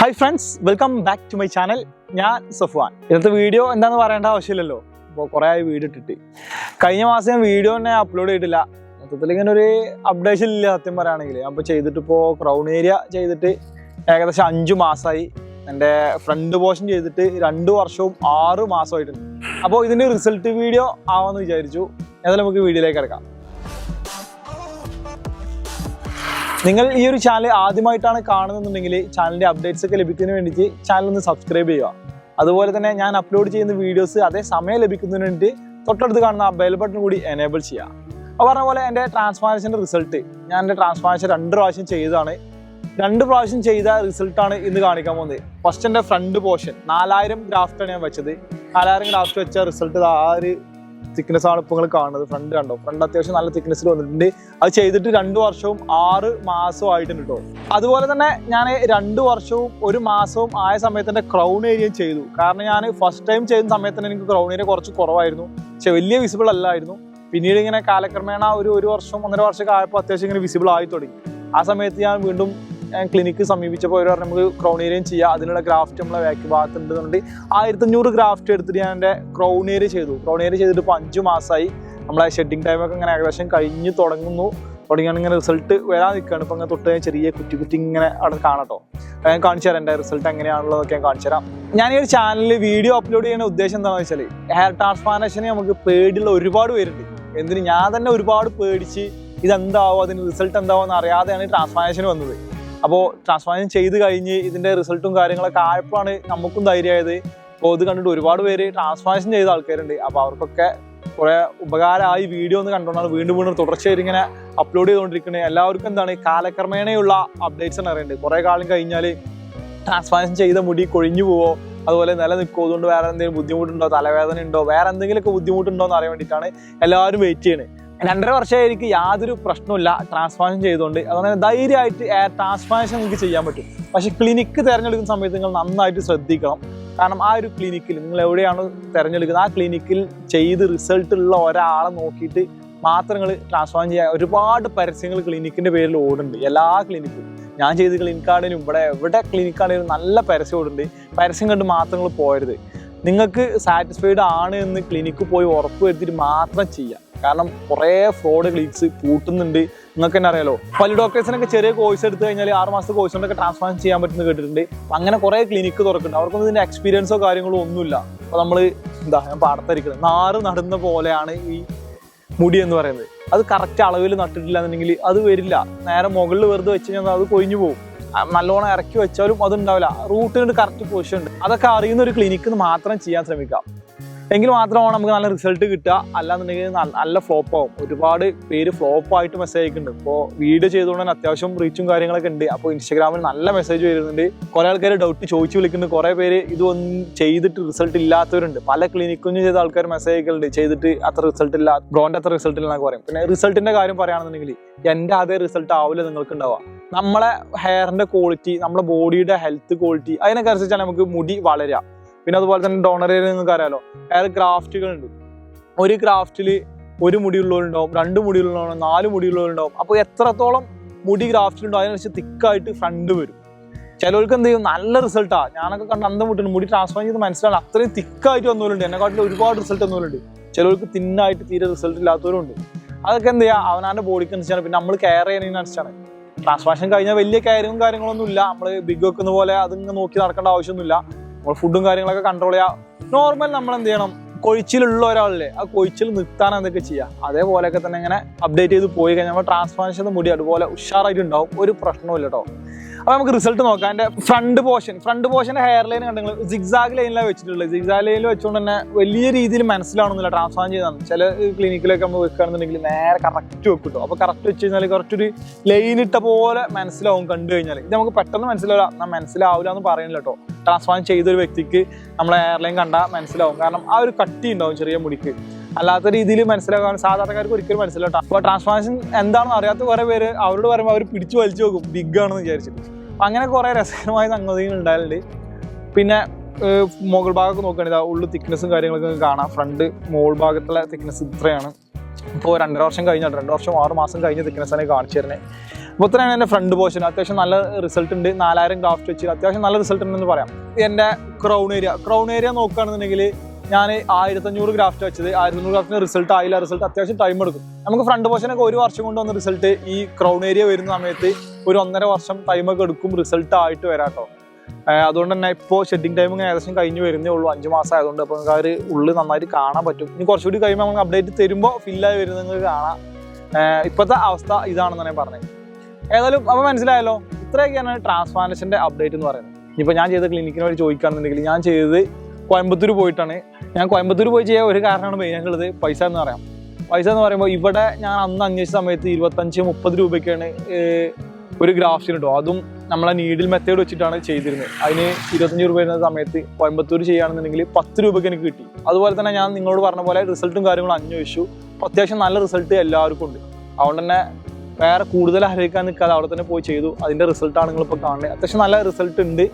Hi friends, welcome back to my channel. ഞാൻ സഫ്വാൻ. ഇന്നത്തെ video എന്താണെന്ന് പറയേണ്ട ആവശ്യമില്ലല്ലോ. അപ്പോൾ കുറേ ആയി വീഡിയോ ഇട്ടിട്ട്. കഴിഞ്ഞ മാസം ഞാൻ വീഡിയോ തന്നെ അപ്ലോഡ് ചെയ്തിട്ടില്ല. മൊത്തത്തിൽ ഇങ്ങനെ ഒരു അപ്ഡേഷൻ ഇല്ല സത്യം പറയുകയാണെങ്കിൽ. ഞാൻ ഇപ്പോൾ ചെയ്തിട്ടിപ്പോൾ ക്രൗൺ ഏരിയ ചെയ്തിട്ട് ഏകദേശം 5 മാസമായി. എൻ്റെ ഫ്രണ്ട് പോർഷൻ ചെയ്തിട്ട് 2 വർഷവും 6 മാസമായിട്ടുണ്ട്. അപ്പോൾ ഇതിൻ്റെ റിസൾട്ട് വീഡിയോ ആവാമെന്ന് വിചാരിച്ചു. എന്നാലും നമുക്ക് വീഡിയോയിലേക്ക് കിടക്കാം. നിങ്ങൾ ഈ ഒരു ചാനൽ ആദ്യമായിട്ടാണ് കാണുന്നുണ്ടെങ്കിൽ ചാനലിൻ്റെ അപ്ഡേറ്റ്സ് ഒക്കെ ലഭിക്കുന്നതിന് വേണ്ടിയിട്ട് ചാനൽ ഒന്ന് സബ്സ്ക്രൈബ് ചെയ്യുക. അതുപോലെ തന്നെ ഞാൻ അപ്ലോഡ് ചെയ്യുന്ന വീഡിയോസ് അതേ സമയം ലഭിക്കുന്നതിന് വേണ്ടി തൊട്ടടുത്ത് കാണുന്ന ആ ബെൽ ബട്ടൺ കൂടി എനേബിൾ ചെയ്യുക. അപ്പോൾ പറഞ്ഞ പോലെ എൻ്റെ ട്രാൻസ്ഫോർമേഷൻ്റെ റിസൾട്ട് ഞാൻ എൻ്റെ ട്രാൻസ്ഫോർമേഷൻ 2 പ്രാവശ്യം ചെയ്തതാണ്. 2 പ്രാവശ്യം ചെയ്ത റിസൾട്ടാണ് ഇന്ന് കാണിക്കാൻ പോകുന്നത്. ഫസ്റ്റ് എൻ്റെ ഫ്രണ്ട് പോർഷൻ 4000 ഗ്രാഫ്റ്റാണ് ഞാൻ വെച്ചത്. 4000 ഗ്രാഫ്റ്റ് വെച്ച റിസൾട്ട് ആ ഒരു തിക്നെസ് ആണ് ഇപ്പോൾ നിങ്ങൾ കാണുന്നത്. ഫ്രണ്ട് കണ്ടോ, ഫ്രണ്ട് അത്യാവശ്യം നല്ല തിക്നെസ്സിൽ വന്നിട്ടുണ്ട്. അത് ചെയ്തിട്ട് 2 വർഷവും 6 മാസവും ആയിട്ടുണ്ട് കേട്ടോ. അതുപോലെ തന്നെ ഞാൻ 2 വർഷവും 1 മാസവും ആയ സമയത്ത് എൻ്റെ ക്രൗൺ ഏരിയ ചെയ്തു. കാരണം ഞാൻ ഫസ്റ്റ് ടൈം ചെയ്യുന്ന സമയത്ത് തന്നെ എനിക്ക് ക്രൗൺ ഏരിയ കുറച്ച് കുറവായിരുന്നു, പക്ഷെ വലിയ വിസിബിൾ അല്ലായിരുന്നു. പിന്നീട് ഇങ്ങനെ കാലക്രമേണ ഒരു വർഷം 1.5 വർഷമൊക്കെ ആയപ്പോൾ അത്യാവശ്യം ഇങ്ങനെ വിസിബിൾ ആയി തുടങ്ങി. ആ സമയത്ത് ഞാൻ വീണ്ടും ക്ലിനിക്ക് സമീപിച്ചപ്പോൾ അവർ പറഞ്ഞു നമുക്ക് ക്രൗൺ ഏരിയയും ചെയ്യാം, അതിനുള്ള ഗ്രാഫ്റ്റ് നമ്മളെ ബാക്ക് ഭാഗത്തുണ്ട് എന്നുകൊണ്ട് 1500 ഗ്രാഫ്റ്റ് എടുത്തിട്ട് ഞാൻ എൻ്റെ ക്രൗൺ ഏരിയ ചെയ്തു. ക്രൗൺ ഏരിയ ചെയ്തിട്ട് ഇപ്പോൾ 5 മാസമായി. നമ്മളെ ഷെഡിങ് ടൈമൊക്കെ ഇങ്ങനെ ഏകദേശം കഴിഞ്ഞ് തുടങ്ങിയാണ് ഇങ്ങനെ റിസൾട്ട് വരാൻ നിൽക്കുകയാണ്. ഇപ്പോൾ ഇങ്ങനെ തൊട്ട് ചെറിയ കുറ്റി ഇങ്ങനെ അവിടെ കാണട്ടോ. ഞാൻ കാണിച്ചു തരാം എൻ്റെ റിസൾട്ട് എങ്ങനെയാണുള്ളതൊക്കെ ഞാൻ കാണിച്ചു തരാം. ഞാൻ ഈ ഒരു ചാനലിൽ വീഡിയോ അപ്ലോഡ് ചെയ്യുന്ന ഉദ്ദേശം എന്താണെന്ന് വെച്ചാൽ ഹെയർ ട്രാൻസ്പ്ലാന്റേഷന് നമുക്ക് പേടിയുള്ള ഒരുപാട് പേരുണ്ട്. എന്തിന് ഞാൻ തന്നെ ഒരുപാട് പേടിച്ച് ഇതെന്താവോ അതിന് റിസൾട്ട് എന്താവോ എന്ന് അറിയാതെയാണ് ട്രാൻസ്പ്ലാന്റേഷന് വന്നത്. അപ്പോൾ ട്രാൻസ്പ്ലാന്റേഷൻ ചെയ്ത് കഴിഞ്ഞ് ഇതിൻ്റെ റിസൾട്ടും കാര്യങ്ങളൊക്കെ ആയപ്പോഴാണ് നമുക്കും ധൈര്യമായത്. അപ്പോൾ ഇത് കണ്ടിട്ട് ഒരുപാട് പേര് ട്രാൻസ്പ്ലാന്റേഷൻ ചെയ്ത ആൾക്കാരുണ്ട്. അപ്പോൾ അവർക്കൊക്കെ കുറേ ഉപകാരമായി വീഡിയോ ഒന്ന് കണ്ടുകൊണ്ടാണ് വീണ്ടും തുടർച്ചയായിട്ട് ഇങ്ങനെ അപ്ലോഡ് ചെയ്തുകൊണ്ടിരിക്കുന്നത്. എല്ലാവർക്കും എന്താണ് കാലക്രമേണയുള്ള അപ്ഡേറ്റ്സ് ആണ് അറിയേണ്ടത്. കുറേ കാലം കഴിഞ്ഞാൽ ട്രാൻസ്പ്ലാന്റേഷൻ ചെയ്ത മുടി കൊഴിഞ്ഞു പോവോ, അതുപോലെ നിലനിൽക്കുമോ, അതുകൊണ്ട് വേറെ എന്തെങ്കിലും ബുദ്ധിമുട്ടുണ്ടോ, തലവേദന ഉണ്ടോ, വേറെ എന്തെങ്കിലുമൊക്കെ ബുദ്ധിമുട്ടുണ്ടോ എന്ന് അറിയാൻ വേണ്ടിയിട്ടാണ് എല്ലാവരും വെയിറ്റ് ചെയ്യുന്നത്. 2.5 വർഷമായി എനിക്ക് യാതൊരു പ്രശ്നമില്ല ട്രാൻസ്പ്ലാന്റേഷൻ ചെയ്തുകൊണ്ട്. അതുകൊണ്ട് ധൈര്യമായിട്ട് ട്രാൻസ്പ്ലാന്റേഷൻ നിങ്ങൾക്ക് ചെയ്യാൻ പറ്റും. പക്ഷേ ക്ലിനിക്ക് തിരഞ്ഞെടുക്കുന്ന സമയത്ത് നിങ്ങൾ നന്നായിട്ട് ശ്രദ്ധിക്കണം. കാരണം ആ ഒരു ക്ലിനിക്കിൽ നിങ്ങൾ എവിടെയാണ് തിരഞ്ഞെടുക്കുന്നത് ആ ക്ലിനിക്കിൽ ചെയ്ത് റിസൾട്ടുള്ള ഒരാളെ നോക്കിയിട്ട് മാത്രം നിങ്ങൾ ട്രാൻസ്പ്ലാന്റ് ചെയ്യുക. ഒരുപാട് പരസ്യങ്ങൾ ക്ലിനിക്കിൻ്റെ പേരിൽ ഓടുന്നുണ്ട്. എല്ലാ ക്ലിനിക്കും ഞാൻ ചെയ്ത ക്ലിനിക്കാണേലും എവിടെ ക്ലിനിക്കാണേലും നല്ല പരസ്യം ഓടുന്നുണ്ട്. പരസ്യം കണ്ട് മാത്രം നിങ്ങൾ പോകരുത്. നിങ്ങൾക്ക് സാറ്റിസ്ഫൈഡ് ആണ് എന്ന് ക്ലിനിക്ക് പോയി ഉറപ്പ് വരുത്തിയിട്ട് മാത്രം ചെയ്യാം. കാരണം കുറേ ഫ്രോഡ് ക്ലിനിക്സ് പൂട്ടുന്നുണ്ട്. നിങ്ങൾക്ക് തന്നെ അറിയാലോ, പല ഡോക്ടേഴ്സിനൊക്കെ ചെറിയ കോഴ്സ് എടുത്തു കഴിഞ്ഞാൽ 6 മാസത്തെ കോഴ്സ് കൊണ്ടൊക്കെ ട്രാൻസ്പ്ലാന്റ് ചെയ്യാൻ പറ്റുമെന്ന് കേട്ടിട്ടുണ്ട്. അങ്ങനെ കുറേ ക്ലിനിക്ക് തുറക്കുന്നുണ്ട്. അവർക്കൊന്നും ഇതിൻ്റെ എക്സ്പീരിയൻസോ കാര്യങ്ങളോ ഒന്നുമില്ല. അപ്പോൾ നമ്മൾ ഞാൻ പാടത്തിരിക്കുന്നത് നാറ് നടുന്ന പോലെയാണ് ഈ മുടി എന്ന് പറയുന്നത്. അത് കറക്റ്റ് അളവിൽ നട്ടിട്ടില്ല എന്നുണ്ടെങ്കിൽ അത് വരില്ല. നേരെ മുകളിൽ വെറുതെ വെച്ച് കഴിഞ്ഞാൽ അത് കൊഴിഞ്ഞു പോകും. നല്ലോണം ഇറക്കി വെച്ചാലും അതുണ്ടാവില്ല. റൂട്ടിന് കറക്റ്റ് പൊസിഷൻ ഉണ്ട്. അതൊക്കെ അറിയുന്ന ഒരു ക്ലിനിക്ക് മാത്രം ചെയ്യാൻ ശ്രമിക്കാം. എങ്കിൽ മാത്രമാണ് നമുക്ക് നല്ല റിസൾട്ട് കിട്ടുക. അല്ലാന്നുണ്ടെങ്കിൽ നല്ല ഫ്ലോപ്പ് ആവും. ഒരുപാട് പേര് ഫ്ലോപ്പായിട്ട് മെസ്സേജ് അയക്കുന്നുണ്ട്. ഇപ്പോൾ വീഡിയോ ചെയ്തുകൊണ്ട് തന്നെ അത്യാവശ്യം റീച്ചും കാര്യങ്ങളൊക്കെ ഉണ്ട്. അപ്പോൾ ഇൻസ്റ്റാഗ്രാമിൽ നല്ല മെസ്സേജ് വരുന്നുണ്ട്. കുറേ ആൾക്കാർ ഡൗട്ട് ചോദിച്ചു വിളിക്കുന്നുണ്ട്. കുറേ പേര് ഇതൊന്നും ചെയ്തിട്ട് റിസൾട്ട് ഇല്ലാത്തവരുണ്ട്. പല ക്ലിനിക്കൊന്നും ചെയ്ത ആൾക്കാർ മെസ്സേജ് അയക്കലുണ്ട്, ചെയ്തിട്ട് അത്ര റിസൾട്ട് ഇല്ല, ബ്രോൻ്റെ അത്ര റിസൾട്ട് ഇല്ല എന്നൊക്കെ പറയും. പിന്നെ റിസൾട്ടിൻ്റെ കാര്യം പറയുകയാണെന്നുണ്ടെങ്കിൽ എൻ്റെ അതേ റിസൾട്ട് ആവില്ല നിങ്ങൾക്ക് ഉണ്ടാവുക. നമ്മളെ ഹെയറിൻ്റെ ക്വാളിറ്റി, നമ്മുടെ ബോഡിയുടെ ഹെൽത്ത് ക്വാളിറ്റി അതിനൊക്കെ അനുസരിച്ചാണ് നമുക്ക് മുടി വളരുക. പിന്നെ അതുപോലെ തന്നെ ഡോണർ ഏരിയ നിങ്ങൾക്ക് അറിയാലോ, ഹെയർ ഗ്രാഫ്റ്റുകളുണ്ട്. ഒരു ഗ്രാഫ്റ്റിൽ 1 മുടിയുള്ളവരുണ്ടാവും, 2 മുടിയുള്ളവരുണ്ടാവും, 4 മുടിയുള്ളവരുണ്ടാവും. അപ്പോൾ എത്രത്തോളം മുടി ഗ്രാഫ്റ്റിലുണ്ടോ അതിനനുസരിച്ച് തിക്കായിട്ട് ഫ്രണ്ട് വരും. ചിലവർക്ക് എന്ത് ചെയ്യും, നല്ല റിസൾട്ടാണ്. ഞാനൊക്കെ കണ്ട് അന്തം വിട്ടിട്ടുണ്ട്. മുടി ട്രാൻസ്പ്ലാന്റ് ചെയ്ത് മനസ്സിലാണ് അത്രയും തിക്കായിട്ട് വന്നവരുണ്ട്. എന്നെക്കാട്ടിൽ ഒരുപാട് റിസൾട്ട് വന്നവരുണ്ട്. ചിലവർക്ക് തിന്നായിട്ട് തീരെ റിസൾട്ട് ഇല്ലാത്തവരുണ്ട്. അതൊക്കെ എന്ത് ചെയ്യുക, അവനാൻ്റെ ബോഡിക്ക് അനുസരിച്ചാണ്. പിന്നെ നമ്മൾ കെയർ ചെയ്യുന്നതിനനുസരിച്ചാണ്. ട്രാൻസ്പ്ലാന്റേഷൻ കഴിഞ്ഞാൽ വലിയ കെയറിങ്ങും കാര്യങ്ങളൊന്നും ഇല്ല. നമ്മൾ ബിഗ് വെക്കുന്ന പോലെ അതിങ്ങനെ നോക്കി നടക്കേണ്ട ആവശ്യമൊന്നുമില്ല. നമ്മൾ ഫുഡും കാര്യങ്ങളൊക്കെ കൺട്രോൾ ചെയ്യുക. നോർമൽ നമ്മൾ എന്ത് ചെയ്യണം, കൊഴിച്ചിലുള്ള ഒരാളല്ലേ ആ കൊഴിച്ചിൽ നിർത്താൻ എന്തൊക്കെ ചെയ്യുക, അതേപോലെയൊക്കെ തന്നെ ഇങ്ങനെ അപ്ഡേറ്റ് ചെയ്ത് പോയി കഴിഞ്ഞാൽ നമ്മൾ ട്രാൻസ്പ്ലാന്റേഷൻ മുടി അതുപോലെ ഉഷാറായിട്ടുണ്ടാവും. ഒരു പ്രശ്നമില്ല കേട്ടോ. അപ്പോൾ നമുക്ക് റിസൾട്ട് നോക്കാം. എൻ്റെ ഫ്രണ്ട് പോർഷൻ്റെ ഹെയർ ലൈൻ കണ്ടെങ്കിൽ സിഗ്സാഗ് ലൈനിലാണ് വെച്ചിട്ടുള്ളത്. സിഗ്സാഗ് ലൈനിൽ വെച്ചുകൊണ്ട് തന്നെ വലിയ രീതിയിൽ മനസ്സിലാവണമെന്നില്ല ട്രാൻസ്പ്ലാന്റ് ചെയ്താണ്. ചില ക്ലിനിക്കിലൊക്കെ നമ്മൾ വെക്കുകയാണെന്നുണ്ടെങ്കിൽ നേരെ കറക്റ്റ് വെക്കിട്ടോ. അപ്പോൾ കറക്റ്റ് വെച്ച് കഴിഞ്ഞാൽ കുറച്ചൊരു ലൈൻ ഇട്ട പോലെ മനസ്സിലാവും കണ്ടു കഴിഞ്ഞാൽ. ഇത് നമുക്ക് പെട്ടെന്ന് മനസ്സിലാവില്ല എന്ന് പറയുന്നില്ല കേട്ടോ. ട്രാൻസ്പ്ലാന്റ് ചെയ്തൊരു വ്യക്തിക്ക് നമ്മളെ ഹെയർ ലൈൻ കണ്ടാൽ മനസ്സിലാവും. കാരണം ആ ഒരു കട്ടി ഉണ്ടാവും ചെറിയ മുടിക്ക്. അല്ലാത്ത രീതിയിൽ മനസ്സിലാക്കാൻ സാധാരണക്കാർക്ക് ഒരിക്കലും മനസ്സിലാവും. അപ്പോൾ ട്രാൻസ്പ്ലാന്റേഷൻ എന്താണെന്ന് അറിയാത്ത കുറേ പേര് അവരോട് പറയുമ്പോൾ അവർ പിടിച്ചു വലിച്ചു നോക്കും ബിഗ് ആണെന്ന് വിചാരിച്ചിട്ട്. അങ്ങനെ കുറേ രസകരമായ സംഗതികൾ ഉണ്ടായിട്ടുണ്ട്. പിന്നെ മുകൾ ഭാഗമൊക്കെ നോക്കുകയാണെങ്കിൽ ഉള്ളു തിക്നെസ്സും കാര്യങ്ങളൊക്കെ കാണാം. ഫ്രണ്ട് മുകൾ ഭാഗത്തുള്ള തിക്നെസ് ഇത്രയാണ്. ഇപ്പോൾ 2.5 വർഷം കഴിഞ്ഞാൽ 2 വർഷം 6 മാസം കഴിഞ്ഞ തിക്നെസ്സാണ് കാണിച്ചു തരുന്നത്. അപ്പോൾ ഇത്രയാണ് എൻ്റെ ഫ്രണ്ട് പോർഷൻ. അത്യാവശ്യം നല്ല റിസൾട്ട് ഉണ്ട്. 4000 ഗ്രാഫ്റ്റ് വെച്ച് അത്യാവശ്യം നല്ല റിസൾട്ട് ഉണ്ടെന്ന് പറയാം. എൻ്റെ ക്രൗൺ ഏരിയ നോക്കുകയാണെന്നുണ്ടെങ്കിൽ ഞാൻ 1500 ഗ്രാഫ്റ്റ് വെച്ചത്. 1500 ഗ്രാഫ്റ്റിന് റിസൾട്ട് ആയില്ല. റിസൾട്ട് അത്യാവശ്യം ടൈം എടുക്കും. നമുക്ക് ഫ്രണ്ട് പോർഷനൊക്കെ 1 വർഷം കൊണ്ട് വന്ന റിസൾട്ട് ഈ ക്രൗൺ ഏരിയ വരുന്ന സമയത്ത് ഒരു 1.5 വർഷം ടൈമൊക്കെ എടുക്കും റിസൾട്ട് ആയിട്ട് വരാട്ടോ. അതുകൊണ്ട് തന്നെ ഇപ്പോൾ ഷെഡിങ് ടൈം ഇങ്ങനെ ഏകദേശം കഴിഞ്ഞ് വരുന്നേ ഉള്ളൂ. 5 മാസം ആയതുകൊണ്ട് അപ്പോൾ നിങ്ങൾക്ക് ആ ഒരു ഉള്ളിൽ നന്നായിട്ട് കാണാൻ പറ്റും. ഇനി കുറച്ചുകൂടി കഴിയുമ്പോൾ നമുക്ക് അപ്ഡേറ്റ് തരുമ്പോൾ ഫില്ലായി വരുന്നത് നിങ്ങൾക്ക് കാണാം. ഇപ്പോഴത്തെ അവസ്ഥ ഇതാണെന്നാണ് ഞാൻ പറഞ്ഞത്. ഏതായാലും അപ്പോൾ മനസ്സിലായല്ലോ, ഇത്രയൊക്കെയാണ് ട്രാൻസ്പ്ലാന്റേഷൻ്റെ അപ്ഡേറ്റ് എന്ന് പറയുന്നത്. ഇപ്പോൾ ഞാൻ ചെയ്ത ക്ലിനിക്കിന് വേണ്ടി ചോദിക്കുകയാണെന്നുണ്ടെങ്കിൽ ഞാൻ ചെയ്തത് കോയമ്പത്തൂർ പോയിട്ടാണ്. ഞാൻ കോയമ്പത്തൂർ പോയി ചെയ്യാൻ ഒരു കാരണമാണ് മെയിനായിട്ടുള്ളത്, പൈസ എന്ന് പറയാം. പൈസ എന്ന് പറയുമ്പോൾ ഇവിടെ ഞാൻ അന്ന് അന്വേഷിച്ച സമയത്ത് 25-30 രൂപയ്ക്കാണ് ഒരു ഗ്രാഫ്റ്റിന് കേട്ടോ. അതും നമ്മളെ നീഡിൽ മെത്തേഡ് വെച്ചിട്ടാണ് ചെയ്തിരുന്നത്. അതിന് 25 രൂപ വരുന്ന സമയത്ത് കോയമ്പത്തൂർ ചെയ്യുകയാണെന്നുണ്ടെങ്കിൽ 10 രൂപയ്ക്ക് എനിക്ക് കിട്ടി. അതുപോലെ തന്നെ ഞാൻ നിങ്ങളോട് പറഞ്ഞ പോലെ റിസൾട്ടും കാര്യങ്ങളും അന്വേഷിച്ചു. അത്യാവശ്യം നല്ല റിസൾട്ട് എല്ലാവർക്കും ഉണ്ട്. അതുകൊണ്ട് തന്നെ വേറെ കൂടുതൽ ആലോചിക്കാൻ നിൽക്കാതെ അവിടെ തന്നെ പോയി ചെയ്തു. അതിൻ്റെ റിസൾട്ടാണ് നിങ്ങളിപ്പോൾ കാണുന്നത്. അത്യാവശ്യം നല്ല റിസൾട്ട് ഉണ്ട്.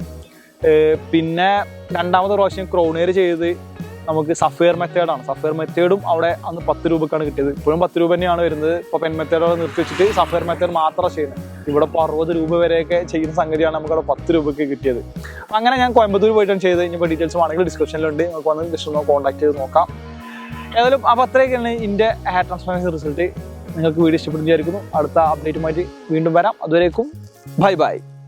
പിന്നെ രണ്ടാമത്തെ പ്രാവശ്യം ക്രൗൺ ഏരിയ ചെയ്തത് നമുക്ക് സഫയർ മെത്തേഡാണ്. സഫയർ മെത്തേഡും അവിടെ അന്ന് 10 രൂപക്കാണ് കിട്ടിയത്. ഇപ്പോഴും 10 രൂപ തന്നെയാണ് വരുന്നത്. ഇപ്പോൾ പെൻ മെത്തേഡോടെ നിർത്തി വെച്ചിട്ട് സഫയർ മെത്തേഡ് മാത്രമാണ് ചെയ്യുന്നത്. ഇവിടെ ഇപ്പോൾ 60 രൂപ വരെയൊക്കെ ചെയ്യുന്ന സംഗതിയാണ് നമുക്കവിടെ 10 രൂപയ്ക്ക് കിട്ടിയത്. അങ്ങനെ ഞാൻ കോയമ്പത്തൂർ പോയിട്ടാണ് ചെയ്തത്. ഇനിയിപ്പോൾ ഡീറ്റെയിൽസ് വേണമെങ്കിൽ ഡിസ്ക്രിപ്ഷനിലുണ്ട്, നമുക്ക് വന്ന് ജസ്റ്റ് ഒന്ന് കോൺടാക്ട് ചെയ്ത് നോക്കാം. ഏതായാലും അപ്പോൾ അത്രയൊക്കെയാണ് എൻ്റെ ഹെയർ ട്രാൻസ്പ്ലാന്റേഷൻ റിസൾട്ട്. നിങ്ങൾക്ക് വീഡിയോ ഇഷ്ടപ്പെടുന്ന വിചാരിക്കുന്നു. അടുത്ത അപ്ഡേറ്റുമായിട്ട് വീണ്ടും വരാം. അതുവരേക്കും ബൈ ബൈ.